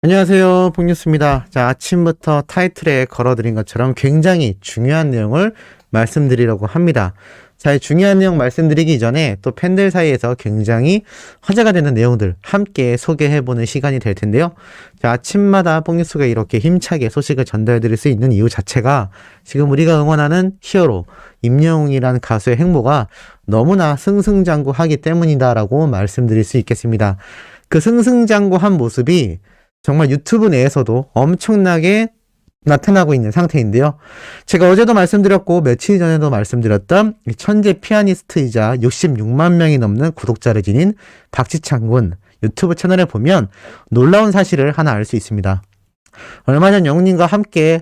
안녕하세요, 폭뉴스입니다. 자, 아침부터 타이틀에 걸어드린 것처럼 굉장히 중요한 내용을 말씀드리려고 합니다. 자, 이 중요한 내용 말씀드리기 전에 또 팬들 사이에서 굉장히 화제가 되는 내용들 함께 소개해보는 시간이 될 텐데요. 자, 아침마다 폭뉴스가 이렇게 힘차게 소식을 전달드릴 수 있는 이유 자체가 지금 우리가 응원하는 히어로 임영웅이라는 가수의 행보가 너무나 승승장구하기 때문이다라고 말씀드릴 수 있겠습니다. 그 승승장구한 모습이 정말 유튜브 내에서도 엄청나게 나타나고 있는 상태인데요. 제가 어제도 말씀드렸고 며칠 전에도 말씀드렸던 천재 피아니스트이자 66만 명이 넘는 구독자를 지닌 박지창 군 유튜브 채널에 보면 놀라운 사실을 하나 알 수 있습니다. 얼마 전 영웅님과 함께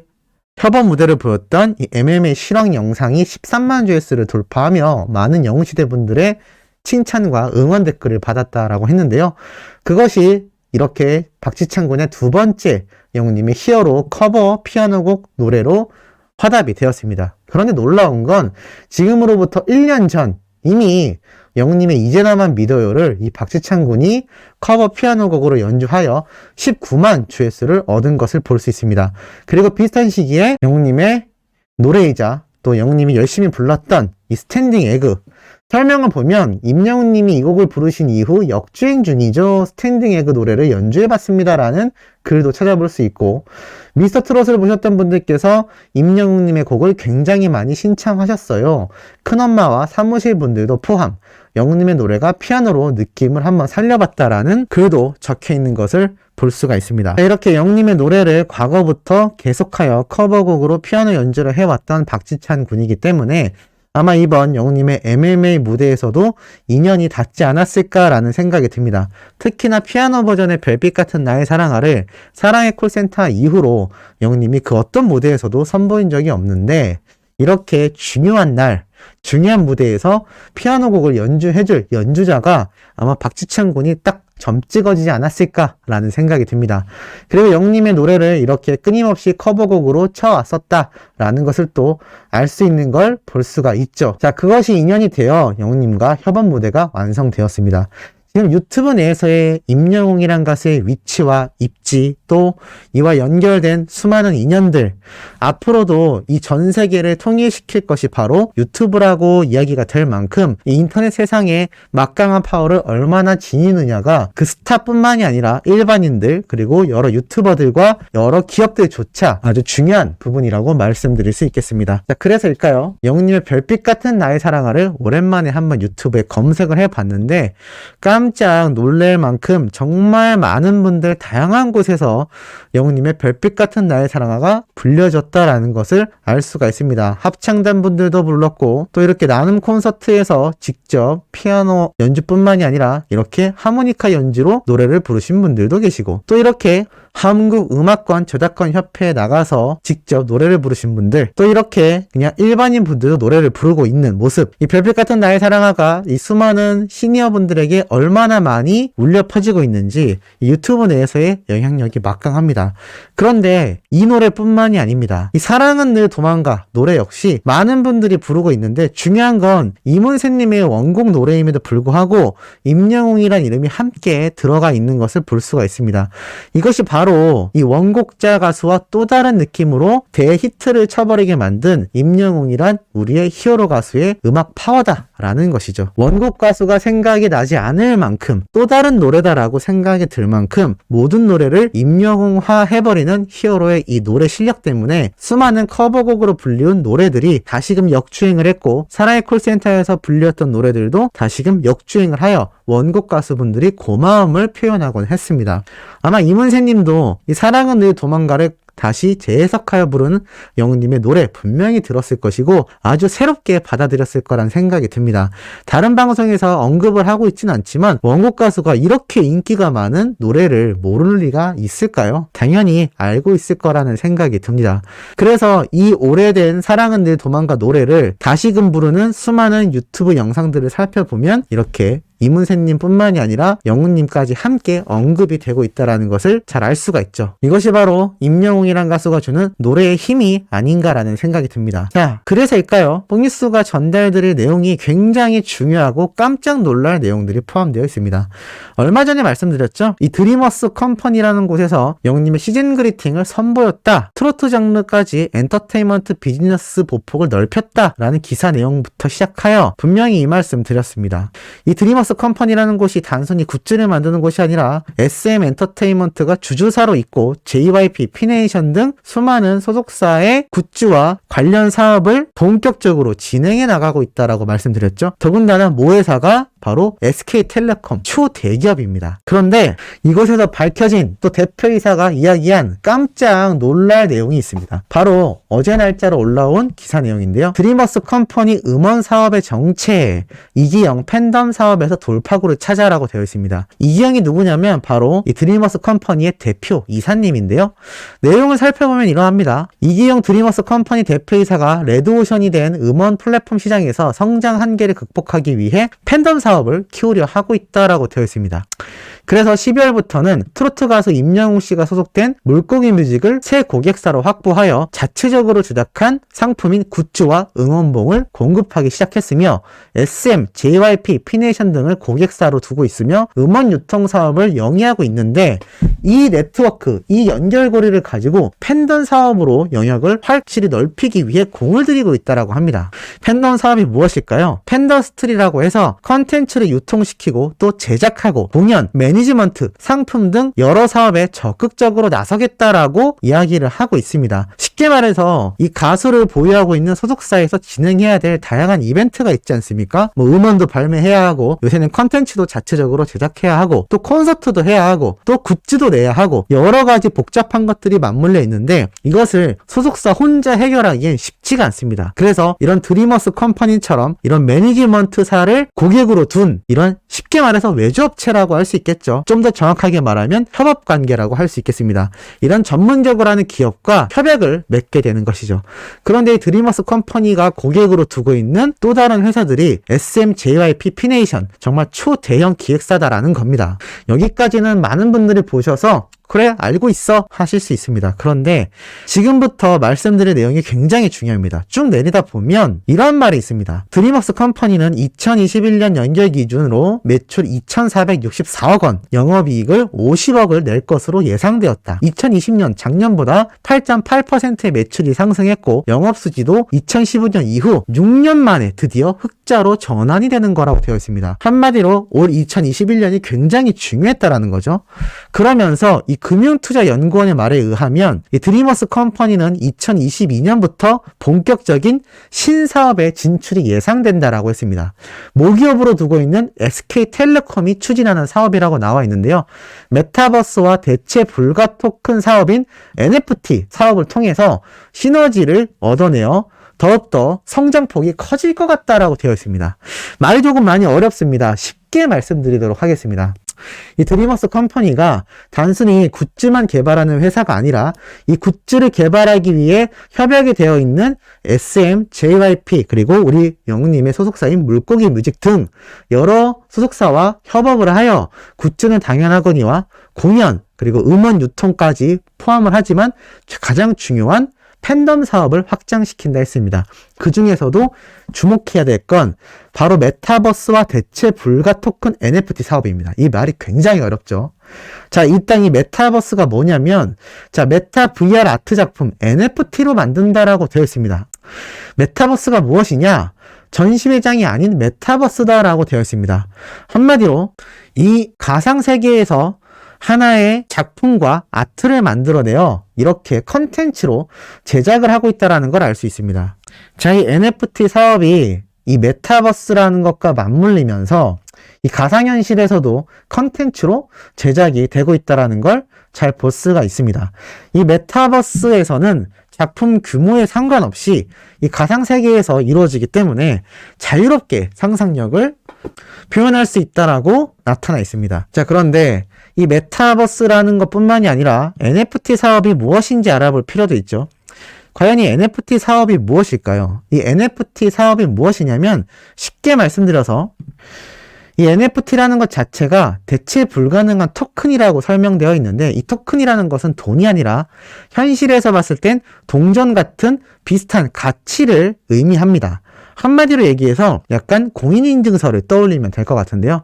협업 무대를 보였던 이 MMA 실황 영상이 13만 조회수를 돌파하며 많은 영웅시대 분들의 칭찬과 응원 댓글을 받았다라고 했는데요. 그것이 이렇게 박지창 군의 두 번째 영웅님의 히어로 커버 피아노곡 노래로 화답이 되었습니다. 그런데 놀라운 건 지금으로부터 1년 전 이미 영웅님의 이제 나만 믿어요를 이 박지창 군이 커버 피아노곡으로 연주하여 19만 조회수를 얻은 것을 볼 수 있습니다. 그리고 비슷한 시기에 영웅님의 노래이자 또 영웅님이 열심히 불렀던 이 스탠딩 에그 설명을 보면 임영웅님이 이 곡을 부르신 이후 역주행 중이죠. 스탠딩 에그 노래를 연주해봤습니다라는 글도 찾아볼 수 있고 미스터 트롯을 보셨던 분들께서 임영웅님의 곡을 굉장히 많이 신청하셨어요. 큰엄마와 사무실 분들도 포함 영웅님의 노래가 피아노로 느낌을 한번 살려봤다라는 글도 적혀있는 것을 볼 수가 있습니다. 이렇게 영웅님의 노래를 과거부터 계속하여 커버곡으로 피아노 연주를 해왔던 박지찬 군이기 때문에 아마 이번 영웅님의 MMA 무대에서도 인연이 닿지 않았을까라는 생각이 듭니다. 특히나 피아노 버전의 별빛 같은 나의 사랑아를 사랑의 콜센터 이후로 영웅님이 그 어떤 무대에서도 선보인 적이 없는데 이렇게 중요한 날, 중요한 무대에서 피아노 곡을 연주해줄 연주자가 아마 박지창 군이 딱 점 찍어지지 않았을까라는 생각이 듭니다. 그리고 영웅님의 노래를 이렇게 끊임없이 커버곡으로 쳐왔었다라는 것을 또 알 수 있는 걸 볼 수가 있죠. 자, 그것이 인연이 되어 영웅님과 협업 무대가 완성되었습니다. 지금 유튜브 내에서의 임영웅이란 가수의 위치와 입지 또 이와 연결된 수많은 인연들 앞으로도 이 전 세계를 통일시킬 것이 바로 유튜브라고 이야기가 될 만큼 이 인터넷 세상에 막강한 파워를 얼마나 지니느냐가 그 스타뿐만이 아니라 일반인들 그리고 여러 유튜버들과 여러 기업들조차 아주 중요한 부분이라고 말씀드릴 수 있겠습니다. 자, 그래서일까요? 영웅님의 별빛 같은 나의 사랑아를 오랜만에 한번 유튜브에 검색을 해봤는데 깜짝 놀랄 만큼 정말 많은 분들 다양한 곳에서 영웅님의 별빛 같은 나의 사랑아가 불려졌다라는 것을 알 수가 있습니다. 합창단 분들도 불렀고 또 이렇게 나눔 콘서트에서 직접 피아노 연주뿐만이 아니라 이렇게 하모니카 연주로 노래를 부르신 분들도 계시고 또 이렇게 한국음악관 저작권 협회에 나가서 직접 노래를 부르신 분들 또 이렇게 그냥 일반인 분들도 노래를 부르고 있는 모습 이 별빛 같은 나의 사랑아가 이 수많은 시니어 분들에게 얼마나 많이 울려 퍼지고 있는지 이 유튜브 내에서의 영향력이 막강합니다. 그런데 이 노래뿐만이 아닙니다. 이 사랑은 늘 도망가 노래 역시 많은 분들이 부르고 있는데 중요한 건 이문세님의 원곡 노래임에도 불구하고 임영웅이란 이름이 함께 들어가 있는 것을 볼 수가 있습니다. 이것이 바로 이 원곡자 가수와 또 다른 느낌으로 대히트를 쳐버리게 만든 임영웅이란 우리의 히어로 가수의 음악 파워다라는 것이죠. 원곡 가수가 생각이 나지 않을 만큼 또 다른 노래다라고 생각이 들 만큼 모든 노래를 임영웅화 해버리는 히어로의 이 노래 실력 때문에 수많은 커버곡으로 불리운 노래들이 다시금 역주행을 했고 사랑의 콜센터에서 불렸던 노래들도 다시금 역주행을 하여 원곡 가수분들이 고마움을 표현하곤 했습니다. 아마 이문세님도 이 사랑은 늘 도망가를 다시 재해석하여 부르는 영웅님의 노래 분명히 들었을 것이고 아주 새롭게 받아들였을 거란 생각이 듭니다. 다른 방송에서 언급을 하고 있진 않지만 원곡 가수가 이렇게 인기가 많은 노래를 모를 리가 있을까요? 당연히 알고 있을 거라는 생각이 듭니다. 그래서 이 오래된 사랑은 늘 도망가 노래를 다시금 부르는 수많은 유튜브 영상들을 살펴보면 이렇게 이문세님 뿐만이 아니라 영훈님까지 함께 언급이 되고 있다는 것을 잘 알 수가 있죠. 이것이 바로 임영웅이란 가수가 주는 노래의 힘이 아닌가라는 생각이 듭니다. 자, 그래서일까요? 뽕뉴스가 전달드릴 내용이 굉장히 중요하고 깜짝 놀랄 내용들이 포함되어 있습니다. 얼마 전에 말씀드렸죠? 이 드리머스 컴퍼니라는 곳에서 영웅님의 시즌 그리팅을 선보였다. 트로트 장르까지 엔터테인먼트 비즈니스 보폭을 넓혔다라는 기사 내용부터 시작하여 분명히 이 말씀 드렸습니다. 이 드리머스 컴퍼니라는 곳이 단순히 굿즈를 만드는 곳이 아니라 SM 엔터테인먼트가 주주사로 있고 JYP, 피네이션 등 수많은 소속사의 굿즈와 관련 사업을 본격적으로 진행해 나가고 있다라고 말씀드렸죠. 더군다나 모회사가 바로 SK텔레콤 초대기업입니다. 그런데 이곳에서 밝혀진 또 대표이사가 이야기한 깜짝 놀랄 내용이 있습니다. 바로 어제 날짜로 올라온 기사 내용인데요. 드리머스 컴퍼니 음원 사업의 정체, 이기영 팬덤 사업에서 돌파구를 찾아라고 되어 있습니다. 이기영이 누구냐면 바로 이 드리머스 컴퍼니의 대표 이사님인데요. 내용을 살펴보면 이러합니다. 이기영 드리머스 컴퍼니 대표이사가 레드오션이 된 음원 플랫폼 시장에서 성장 한계를 극복하기 위해 팬덤 사업을 키우려 하고 있다라고 되어 있습니다. 그래서 12월부터는 트로트 가수 임영웅 씨가 소속된 물고기 뮤직을 새 고객사로 확보하여 자체적으로 제작한 상품인 굿즈와 응원봉을 공급하기 시작했으며 SM, JYP, 피네이션 등을 고객사로 두고 있으며 음원 유통 사업을 영위하고 있는데 이 네트워크, 이 연결고리를 가지고 팬덤 사업으로 영역을 확실히 넓히기 위해 공을 들이고 있다라고 합니다. 팬덤 사업이 무엇일까요? 팬더스트리라고 해서 컨텐츠를 유통시키고 또 제작하고 공연, 매니지먼트, 상품 등 여러 사업에 적극적으로 나서겠다라고 이야기를 하고 있습니다. 쉽게 말해서 이 가수를 보유하고 있는 소속사에서 진행해야 될 다양한 이벤트가 있지 않습니까? 뭐 음원도 발매해야 하고 요새는 컨텐츠도 자체적으로 제작해야 하고 또 콘서트도 해야 하고 또 굿즈도 내야 하고 여러 가지 복잡한 것들이 맞물려 있는데 이것을 소속사 혼자 해결하기엔 쉽지가 않습니다. 그래서 이런 드리머스 컴퍼니처럼 이런 매니지먼트사를 고객으로 둔 이런 쉽게 말해서 외주업체라고 할 수 있겠죠. 좀 더 정확하게 말하면 협업관계라고 할 수 있겠습니다. 이런 전문적으로 하는 기업과 협약을 맺게 되는 것이죠. 그런데 이 드리머스 컴퍼니가 고객으로 두고 있는 또 다른 회사들이 SM, JYP, 피네이션 정말 초대형 기획사다라는 겁니다. 여기까지는 많은 분들이 보셔서 그래 알고 있어 하실 수 있습니다. 그런데 지금부터 말씀드릴 내용이 굉장히 중요합니다. 쭉 내리다 보면 이런 말이 있습니다. 드리머스 컴퍼니는 2021년 연결 기준으로 매출 2,464억 원, 영업이익을 50억을 낼 것으로 예상되었다. 2020년 작년보다 8.8%의 매출이 상승했고 영업수지도 2015년 이후 6년 만에 드디어 흑자로 전환이 되는 거라고 되어 있습니다. 한마디로 올 2021년이 굉장히 중요했다라는 거죠. 그러면서 이 금융투자연구원의 말에 의하면 이 드리머스 컴퍼니는 2022년부터 본격적인 신사업에 진출이 예상된다라고 했습니다. 모기업으로 두고 있는 SK텔레콤이 추진하는 사업이라고 나와 있는데요. 메타버스와 대체 불가 토큰 사업인 NFT 사업을 통해서 시너지를 얻어내어 더욱더 성장폭이 커질 것 같다라고 되어 있습니다. 말이 조금 많이 어렵습니다. 쉽게 말씀드리도록 하겠습니다. 이 드리머스 컴퍼니가 단순히 굿즈만 개발하는 회사가 아니라 이 굿즈를 개발하기 위해 협약이 되어 있는 SM, JYP 그리고 우리 영웅님의 소속사인 물고기 뮤직 등 여러 소속사와 협업을 하여 굿즈는 당연하거니와 공연 그리고 음원 유통까지 포함을 하지만 가장 중요한 팬덤 사업을 확장시킨다 했습니다. 그 중에서도 주목해야 될 건 바로 메타버스와 대체 불가 토큰 NFT 사업입니다. 이 말이 굉장히 어렵죠. 자, 일단 이 메타버스가 뭐냐면 자, 메타 VR 아트 작품 NFT로 만든다라고 되어 있습니다. 메타버스가 무엇이냐? 전시회장이 아닌 메타버스다라고 되어 있습니다. 한마디로 이 가상세계에서 하나의 작품과 아트를 만들어내어 이렇게 컨텐츠로 제작을 하고 있다는 걸 알 수 있습니다. 자, 이 NFT 사업이 이 메타버스라는 것과 맞물리면서 이 가상현실에서도 컨텐츠로 제작이 되고 있다는 걸 잘 볼 수가 있습니다. 이 메타버스에서는 작품 규모에 상관없이 이 가상세계에서 이루어지기 때문에 자유롭게 상상력을 표현할 수 있다라고 나타나 있습니다. 자, 그런데 이 메타버스라는 것뿐만이 아니라 NFT 사업이 무엇인지 알아볼 필요도 있죠. 과연 이 NFT 사업이 무엇일까요? 이 NFT 사업이 무엇이냐면 쉽게 말씀드려서 이 NFT라는 것 자체가 대체 불가능한 토큰이라고 설명되어 있는데 이 토큰이라는 것은 돈이 아니라 현실에서 봤을 땐 동전 같은 비슷한 가치를 의미합니다. 한마디로 얘기해서 약간 공인인증서를 떠올리면 될 것 같은데요.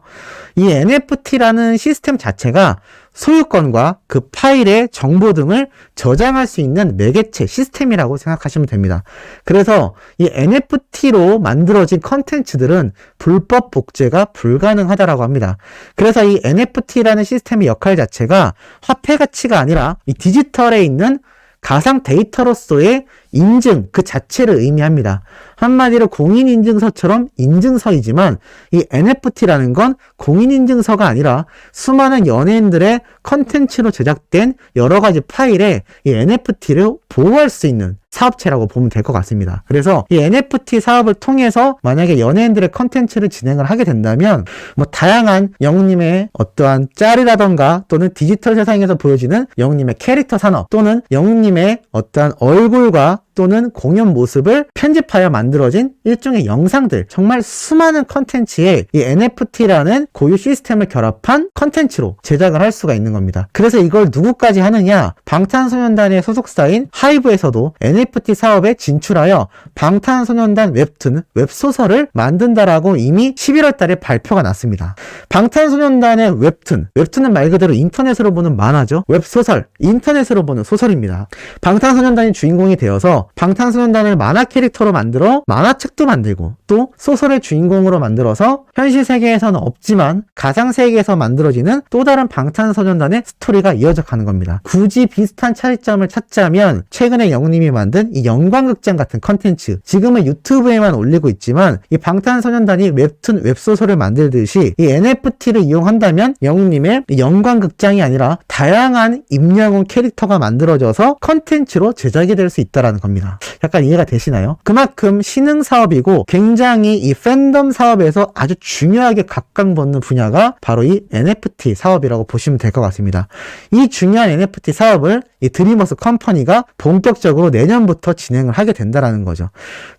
이 NFT라는 시스템 자체가 소유권과 그 파일의 정보 등을 저장할 수 있는 매개체 시스템이라고 생각하시면 됩니다. 그래서 이 NFT로 만들어진 컨텐츠들은 불법 복제가 불가능하다라고 합니다. 그래서 이 NFT라는 시스템의 역할 자체가 화폐 가치가 아니라 이 디지털에 있는 가상 데이터로서의 인증 그 자체를 의미합니다. 한마디로 공인인증서처럼 인증서이지만 이 NFT라는 건 공인인증서가 아니라 수많은 연예인들의 컨텐츠로 제작된 여러 가지 파일에 이 NFT를 보호할 수 있는 사업체라고 보면 될 것 같습니다. 그래서 이 NFT 사업을 통해서 만약에 연예인들의 컨텐츠를 진행을 하게 된다면 뭐 다양한 영웅님의 어떠한 짤이라던가 또는 디지털 세상에서 보여지는 영웅님의 캐릭터 산업 또는 영웅님의 어떠한 얼굴과 또는 공연 모습을 편집하여 만들어진 일종의 영상들, 정말 수많은 컨텐츠에 이 NFT라는 고유 시스템을 결합한 컨텐츠로 제작을 할 수가 있는 겁니다. 그래서 이걸 누구까지 하느냐? 방탄소년단의 소속사인 하이브에서도 NFT 사업에 진출하여 방탄소년단 웹툰, 웹소설을 만든다라고 이미 11월 달에 발표가 났습니다. 방탄소년단의 웹툰은 말 그대로 인터넷으로 보는 만화죠. 웹소설, 인터넷으로 보는 소설입니다. 방탄소년단이 주인공이 되어서 방탄소년단을 만화 캐릭터로 만들어 만화책도 만들고 또 소설의 주인공으로 만들어서 현실 세계에서는 없지만 가상 세계에서 만들어지는 또 다른 방탄소년단의 스토리가 이어져 가는 겁니다. 굳이 비슷한 차이점을 찾자면 최근에 영웅님이 만든 이 영광극장 같은 컨텐츠, 지금은 유튜브에만 올리고 있지만 이 방탄소년단이 웹툰, 웹소설을 만들듯이 이 NFT를 이용한다면 영웅님의 영광극장이 아니라 다양한 임영웅 캐릭터가 만들어져서 컨텐츠로 제작이 될 수 있다는 겁니다. 약간 이해가 되시나요? 그만큼 신흥 사업이고 굉장히 이 팬덤 사업에서 아주 중요하게 각광받는 분야가 바로 이 NFT 사업이라고 보시면 될 것 같습니다. 이 중요한 NFT 사업을 이 드리머스 컴퍼니가 본격적으로 내년부터 진행을 하게 된다는 거죠.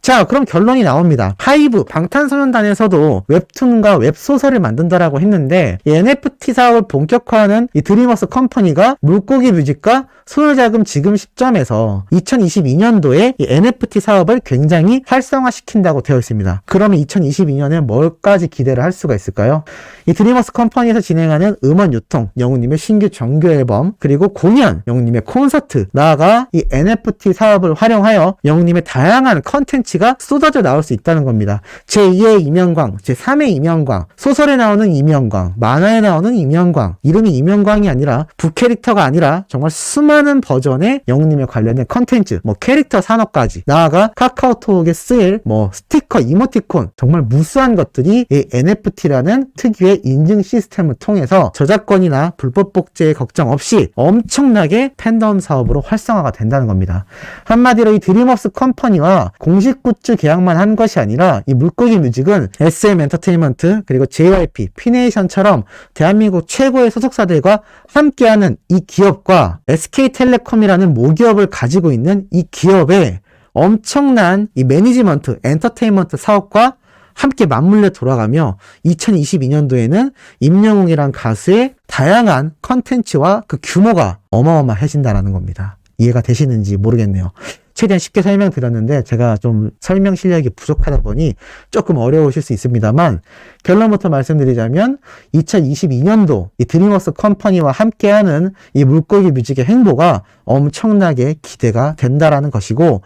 자, 그럼 결론이 나옵니다. 하이브, 방탄소년단에서도 웹툰과 웹소설을 만든다라고 했는데 이 NFT 사업을 본격화하는 이 드리머스 컴퍼니가 물고기 뮤직과 소유자금 지금 시점에서 2022년도에 이 NFT 사업을 굉장히 활성화시킨다고 되어 있습니다. 그러면 2022년에 뭘까지 기대를 할 수가 있을까요? 이 드리머스 컴퍼니에서 진행하는 음원 유통, 영웅님의 신규 정규 앨범, 그리고 공연, 영웅님의 콘서트, 나아가 이 NFT 사업을 활용하여 영웅님의 다양한 컨텐츠가 쏟아져 나올 수 있다는 겁니다. 제2의 이명광, 제3의 이명광, 소설에 나오는 이명광, 만화에 나오는 이명광, 이름이 이명광이 아니라 부캐릭터가 아니라 정말 수많은 버전의 영웅님에 관련된 컨텐츠, 뭐 캐릭터 산업까지, 나아가 카카오톡에 쓰일 뭐 스티커, 이모티콘, 정말 무수한 것들이 이 NFT라는 특유의 인증 시스템을 통해서 저작권이나 불법 복제의 걱정 없이 엄청나게 팬덤 사업으로 활성화가 된다는 겁니다. 한마디로 이 드림업스 컴퍼니와 공식 굿즈 계약만 한 것이 아니라 이 물고기 뮤직은 SM 엔터테인먼트 그리고 JYP, 피네이션처럼 대한민국 최고의 소속사들과 함께하는 이 기업과 SK텔레콤이라는 모기업을 가지고 있는 이 기업의 엄청난 이 매니지먼트, 엔터테인먼트 사업과 함께 맞물려 돌아가며 2022년도에는 임영웅이란 가수의 다양한 컨텐츠와 그 규모가 어마어마해진다는 겁니다. 이해가 되시는지 모르겠네요. 최대한 쉽게 설명드렸는데 제가 좀 설명 실력이 부족하다 보니 조금 어려우실 수 있습니다만 결론부터 말씀드리자면 2022년도 이 드림워스 컴퍼니와 함께하는 이 물고기 뮤직의 행보가 엄청나게 기대가 된다라는 것이고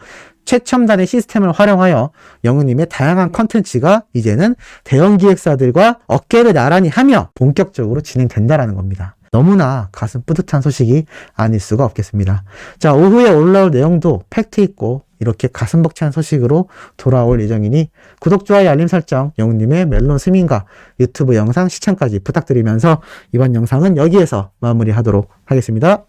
최첨단의 시스템을 활용하여 영웅님의 다양한 컨텐츠가 이제는 대형 기획사들과 어깨를 나란히 하며 본격적으로 진행된다라는 겁니다. 너무나 가슴 뿌듯한 소식이 아닐 수가 없겠습니다. 자, 오후에 올라올 내용도 팩트 있고 이렇게 가슴 벅찬 소식으로 돌아올 예정이니 구독, 좋아요, 알림 설정, 영웅님의 멜론 스밍과 유튜브 영상 시청까지 부탁드리면서 이번 영상은 여기에서 마무리하도록 하겠습니다.